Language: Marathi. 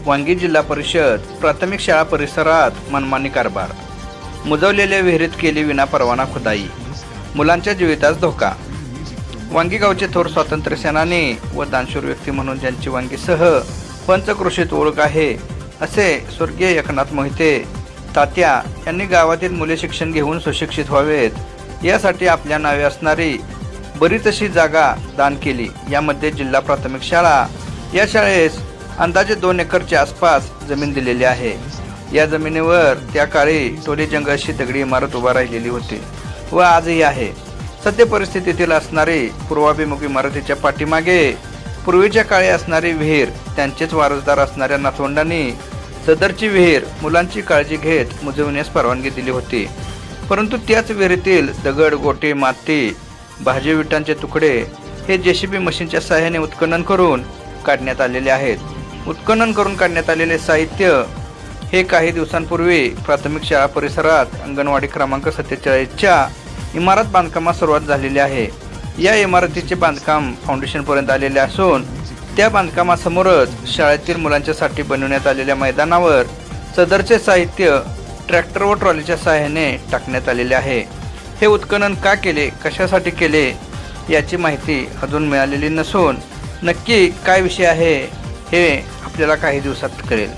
वांगी जिल्हा परिषद प्राथमिक शाळा परिसरात मनमानी कारभार, मुजवलेल्या विहिरीत केली विनापरवाना खुदाई, मुलांच्या जीवितास धोका। वांगी गावचे थोर स्वातंत्र्य सेनानी व दानशूर व्यक्ती म्हणून ज्यांची वांगीसह पंचक्रोशीत ओळख आहे असे स्वर्गीय एकनाथ मोहिते तात्या यांनी गावातील मुले शिक्षण घेऊन सुशिक्षित व्हावेत यासाठी आपल्या नावे असणारी बरीच अशी जागा दान केली। यामध्ये जिल्हा प्राथमिक शाळा, या शाळेस अंदाजे 2 एकरच्या आसपास जमीन दिलेली आहे। या जमिनीवर त्या काळी टोली जंग अशी दगडी इमारत उभा राहिलेली होती व आजही आहे। सध्या परिस्थितीतील असणारी पूर्वाभिमुख इमारतीच्या पाठीमागे पूर्वीच्या काळी असणारी विहीर त्यांचेच वारसदार असणाऱ्या नातवंडांनी सदरची विहीर मुलांची काळजी घेत मुजवण्यास परवानगी दिली होती, परंतु त्याच विहिरीतील दगड, गोटे, माती, भाजी विटांचे तुकडे हे JCB मशीनच्या सहाय्याने उत्खनन करून काढण्यात आलेले आहेत। उत्खनन करून काढण्यात आलेले साहित्य हे काही दिवसांपूर्वी प्राथमिक शाळा परिसरात अंगणवाडी क्रमांक 47च्या इमारत बांधकामास सुरुवात झालेली आहे। या इमारतीचे बांधकाम फाउंडेशनपर्यंत आलेले असून त्या बांधकामासमोरच शाळेतील मुलांच्यासाठी बनवण्यात आलेल्या मैदानावर सदरचे साहित्य ट्रॅक्टर व ट्रॉलीच्या सहाय्याने टाकण्यात आलेले आहे। हे उत्खनन का केले, कशासाठी केले याची माहिती अजून मिळालेली नसून नक्की काय विषय आहे हे आपल्याला काही दिवसात कळेल।